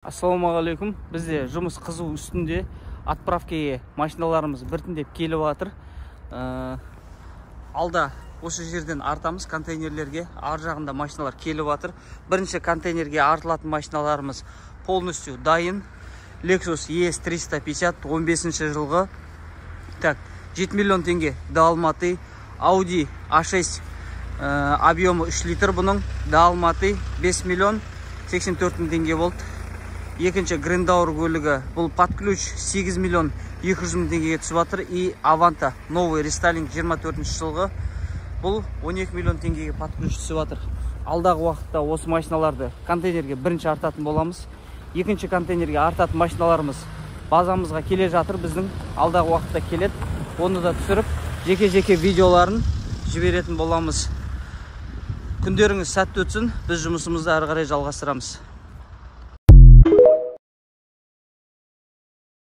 Ассалаумағалейкум. Бізде жұмыс қызу үстінде, отправкаға машиналарымыз біртіндеп келіп жатыр. Алда осы жерден артамыз контейнерлерге, ар жағында машиналар келіп жатыр. Бірінші контейнерге артылатын машиналарымыз полностью дайын. Lexus ES350 15 жылғы. Так, 7 миллион теңге Алматы. Audi A6 объемы 3 литр бұның. Алматы 5 миллион 84 мың теңге болды. Екінші Грендауэр көлігі, бұл под ключ 8 миллион 200 мың теңгеге түсіп жатыр. И Аванта новый рестайлинг 24 жылғы, бұл 12 миллион теңгеге под ключ түсіп жатыр. Алдағы уақытта осы машиналарды контейнерге бірінші артатын боламыз. Екінші контейнерге артатын машиналарымыз базамызға келе жатыр. Біздің алдағы уақытта келеді. Оны да түсіріп, жеке-жеке видеоларын жіберетін боламыз. Күндеріңіз сәтті өтсін. Біз жұмысымызды әрі қарай жалғастырамыз.